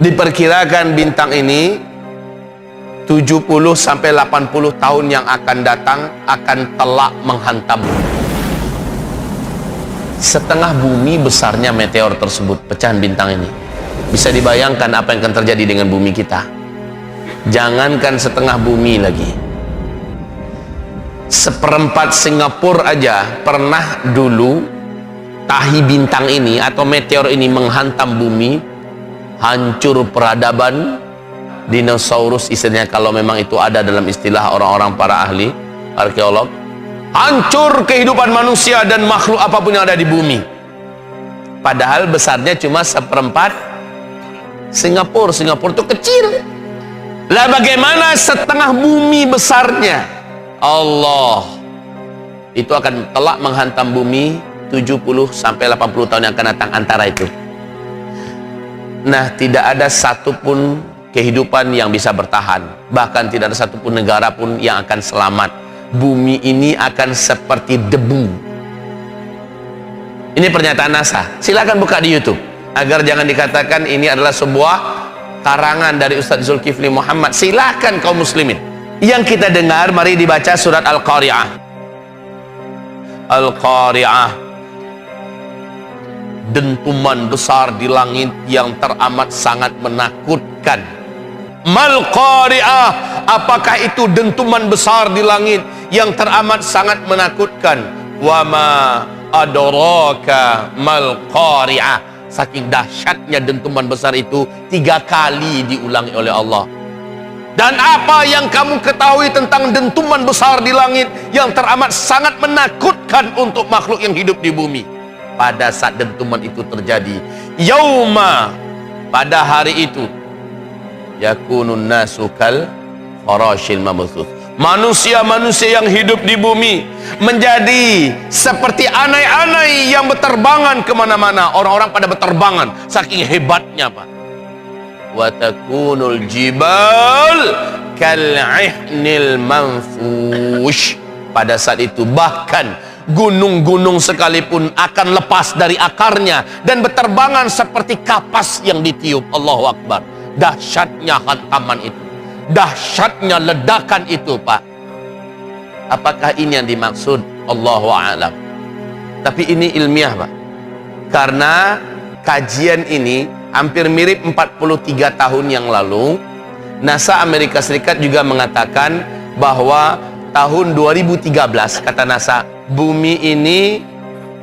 Diperkirakan bintang ini 70 sampai 80 tahun yang akan datang akan telak menghantam. Setengah bumi besarnya meteor tersebut, pecahan bintang ini. Bisa dibayangkan apa yang akan terjadi dengan bumi kita. Jangankan setengah bumi lagi, seperempat Singapura aja pernah dulu tahi bintang ini atau meteor ini menghantam bumi, hancur peradaban, dinosaurus istilahnya kalau memang itu ada dalam istilah orang-orang para ahli arkeolog. Hancur kehidupan manusia dan makhluk apapun yang ada di bumi. Padahal besarnya cuma seperempat Singapura. Singapura itu kecil. Lah bagaimana setengah bumi besarnya? Allah itu akan telak menghantam bumi 70 sampai 80 tahun yang akan datang, antara itu. Nah, tidak ada satupun kehidupan yang bisa bertahan. Bahkan tidak ada satupun negara pun yang akan selamat. Bumi ini akan seperti debu. Ini pernyataan NASA. Silakan buka di YouTube agar jangan dikatakan ini adalah sebuah karangan dari Ustadz Zulkifli Muhammad. Silakan kaum muslimin. Yang kita dengar, mari dibaca surat Al-Qari'ah. Al-Qari'ah, dentuman besar di langit yang teramat sangat menakutkan. Mal Qari'ah, apakah itu dentuman besar di langit yang teramat sangat menakutkan? Wa ma adraka mal Qari'ah. Saking dahsyatnya dentuman besar itu 3 kali diulangi oleh Allah. Dan apa yang kamu ketahui tentang dentuman besar di langit yang teramat sangat menakutkan untuk makhluk yang hidup di bumi? Pada saat dentuman itu terjadi, yauma, pada hari itu, yakunun nasu kal farashil mabthuth. Manusia-manusia yang hidup di bumi menjadi seperti anai-anai yang berterbangan kemana-mana. Orang-orang pada berterbangan saking hebatnya, Pak. Wa takunul jibal kal'ihnil manfush. Pada saat itu bahkan gunung-gunung sekalipun akan lepas dari akarnya dan berterbangan seperti kapas yang ditiup. Allahu Akbar. Dahsyatnya hantaman itu, dahsyatnya ledakan itu, Pak. Apakah ini yang dimaksud? Allahu a'lam. Tapi ini ilmiah, Pak. Karena kajian ini hampir mirip 43 tahun yang lalu. NASA Amerika Serikat juga mengatakan bahwa tahun 2013, kata NASA, bumi ini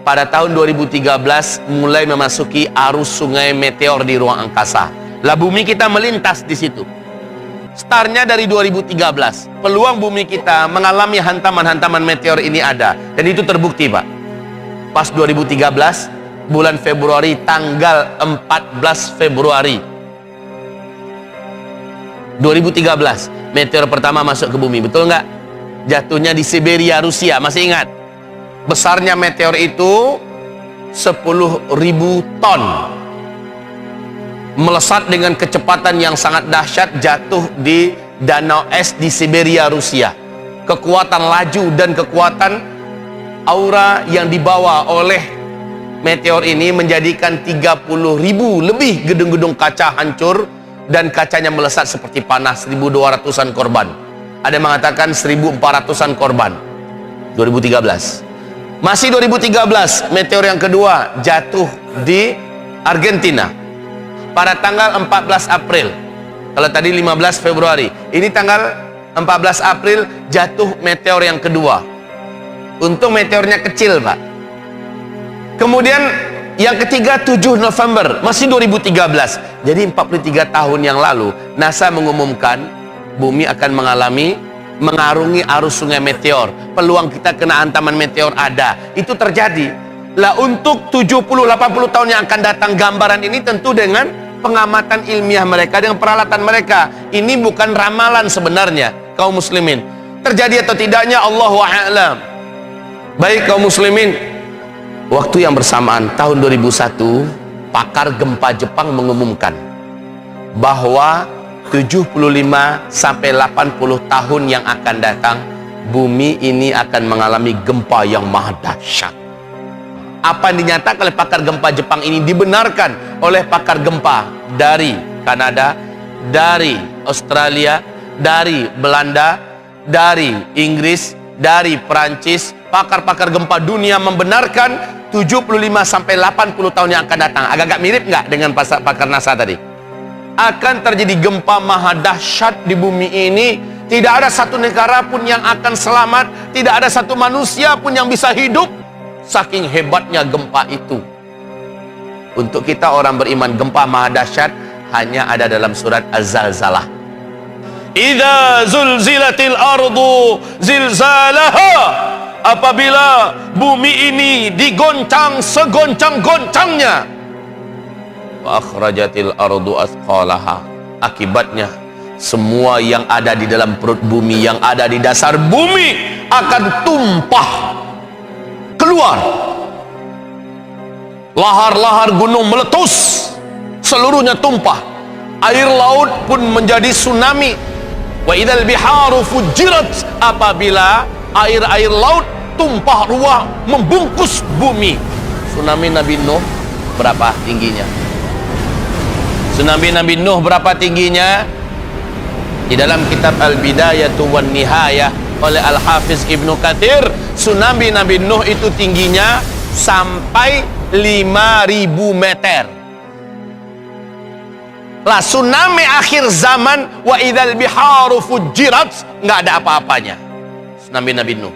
pada tahun 2013 mulai memasuki arus sungai meteor di ruang angkasa. Lah bumi kita melintas di situ. Startnya dari 2013. Peluang bumi kita mengalami hantaman-hantaman meteor ini ada, dan itu terbukti, Pak. Pas 2013 bulan Februari, tanggal 14 Februari 2013, meteor pertama masuk ke bumi, betul nggak? Jatuhnya di Siberia, Rusia, masih ingat? Besarnya meteor itu 10.000 ton. Melesat dengan kecepatan yang sangat dahsyat, jatuh di danau es di Siberia, Rusia. Kekuatan laju dan kekuatan aura yang dibawa oleh meteor ini menjadikan 30.000 lebih gedung-gedung kaca hancur dan kacanya melesat seperti panah. 1.200-an korban. Ada yang mengatakan 1.400-an korban. 2013. Masih 2013, meteor yang kedua jatuh di Argentina pada tanggal 14 April. Kalau tadi 15 Februari, ini tanggal 14 April jatuh meteor yang kedua. Untung meteornya kecil, Pak. Kemudian yang ketiga 7 November, masih 2013. Jadi 43 tahun yang lalu NASA mengumumkan bumi akan mengarungi arus sungai meteor. Peluang kita kena hantaman meteor ada. Itu terjadi. Lah untuk 70-80 tahun yang akan datang, gambaran ini tentu dengan pengamatan ilmiah mereka, dengan peralatan mereka. Ini bukan ramalan sebenarnya, kaum muslimin. Terjadi atau tidaknya Allahu a'lam. Baik kaum muslimin, waktu yang bersamaan tahun 2001, pakar gempa Jepang mengumumkan bahwa 75 sampai 80 tahun yang akan datang, bumi ini akan mengalami gempa yang maha dahsyat. Apa yang dinyatakan oleh pakar gempa Jepang ini dibenarkan oleh pakar gempa dari Kanada, dari Australia, dari Belanda, dari Inggris, dari Perancis. Pakar-pakar gempa dunia membenarkan 75 sampai 80 tahun yang akan datang. Agak-agak mirip nggak dengan pakar NASA tadi? Akan terjadi gempa maha dahsyat di bumi ini. Tidak ada satu negara pun yang akan selamat. Tidak ada satu manusia pun yang bisa hidup. Saking hebatnya gempa itu. Untuk kita orang beriman, gempa maha dahsyat hanya ada dalam surat Az-Zalzalah. Idza zulzilatil ardu zilzalaha. Apabila bumi ini digoncang segoncang-goncangnya. Wa akhrajatil ardu athqalaha. Akibatnya semua yang ada di dalam perut bumi, yang ada di dasar bumi akan tumpah keluar. Lahar-lahar gunung meletus, seluruhnya tumpah. Air laut pun menjadi tsunami. Wa idzal biharu fujirat. Apabila air-air laut tumpah ruah membungkus bumi. Tsunami Nabi Nuh berapa tingginya? Tsunami Nabi Nuh berapa tingginya? Di dalam kitab Al-Bidayatu wan Nihayah oleh Al-Hafiz Ibnu Katsir, tsunami Nabi Nuh itu tingginya sampai 5.000 meter. Lah tsunami akhir zaman, wa idzal biharu fujirat, nggak ada apa-apanya. Tsunami Nabi Nuh.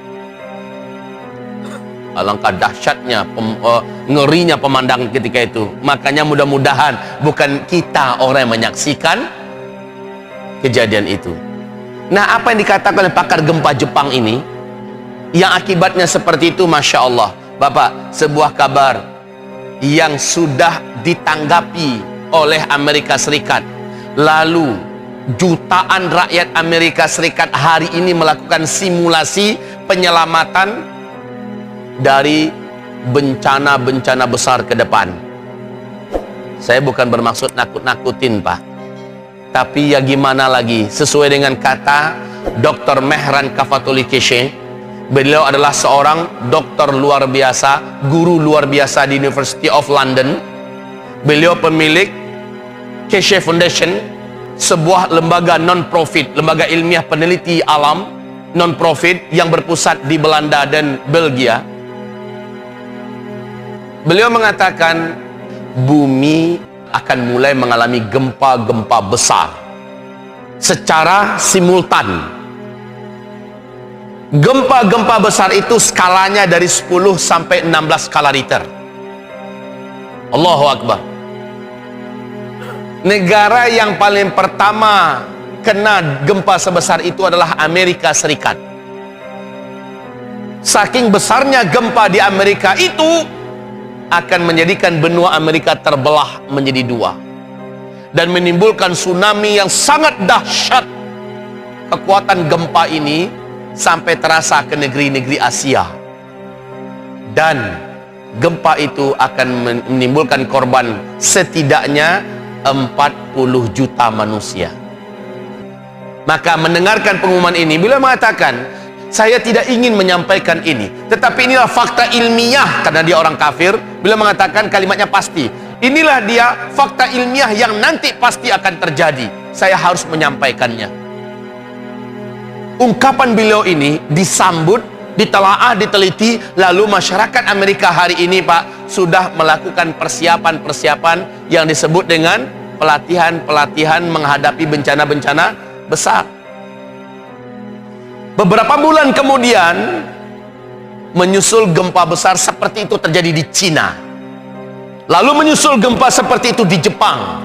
Alangkah dahsyatnya, ngerinya pemandangan ketika itu. Makanya mudah-mudahan bukan kita orang yang menyaksikan kejadian itu. Nah, apa yang dikatakan oleh pakar gempa Jepang ini, yang akibatnya seperti itu, Masya Allah. Bapak, sebuah kabar yang sudah ditanggapi oleh Amerika Serikat. Lalu jutaan rakyat Amerika Serikat hari ini melakukan simulasi penyelamatan dari bencana-bencana besar ke depan. Saya bukan bermaksud nakut-nakutin, Pak. Tapi ya gimana lagi, sesuai dengan kata Dr. Mehran Kafatuli Keshe. Beliau adalah seorang dokter luar biasa, guru luar biasa di University of London. Beliau pemilik Keshe Foundation, sebuah lembaga non-profit, lembaga ilmiah peneliti alam non-profit yang berpusat di Belanda dan Belgia. Beliau mengatakan bumi akan mulai mengalami gempa-gempa besar secara simultan. Gempa-gempa besar itu skalanya dari 10 sampai 16 skala Richter. Allahu Akbar. Negara yang paling pertama kena gempa sebesar itu adalah Amerika Serikat. Saking besarnya gempa di Amerika itu akan menjadikan benua Amerika terbelah menjadi dua dan menimbulkan tsunami yang sangat dahsyat. Kekuatan gempa ini sampai terasa ke negeri-negeri Asia, dan gempa itu akan menimbulkan korban setidaknya 40 juta manusia. Maka mendengarkan pengumuman ini, beliau mengatakan, saya tidak ingin menyampaikan ini, tetapi inilah fakta ilmiah. Karena dia orang kafir, beliau mengatakan kalimatnya pasti. Inilah dia fakta ilmiah yang nanti pasti akan terjadi. Saya harus menyampaikannya. Ungkapan beliau ini disambut, ditelaah, diteliti. Lalu masyarakat Amerika hari ini, Pak, sudah melakukan persiapan-persiapan yang disebut dengan pelatihan-pelatihan menghadapi bencana-bencana besar. Beberapa bulan kemudian menyusul gempa besar seperti itu terjadi di Cina. Lalu menyusul gempa seperti itu di Jepang.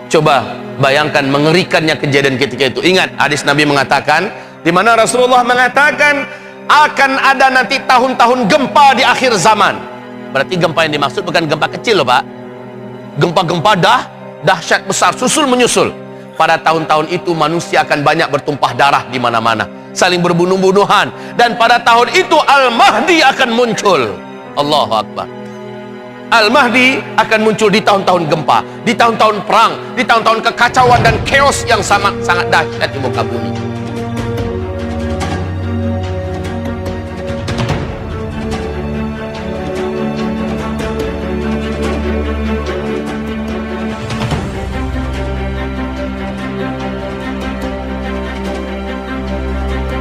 Coba bayangkan mengerikannya kejadian ketika itu. Ingat hadis Nabi mengatakan, di mana Rasulullah mengatakan akan ada nanti tahun-tahun gempa di akhir zaman. Berarti gempa yang dimaksud bukan gempa kecil loh, Pak. Gempa-gempa dahsyat besar susul menyusul. Pada tahun-tahun itu manusia akan banyak bertumpah darah di mana-mana, saling berbunuh-bunuhan, dan pada tahun itu Al-Mahdi akan muncul. Allahu Akbar. Al-Mahdi akan muncul di tahun-tahun gempa, di tahun-tahun perang, di tahun-tahun kekacauan dan chaos yang sangat dahsyat di muka bumi.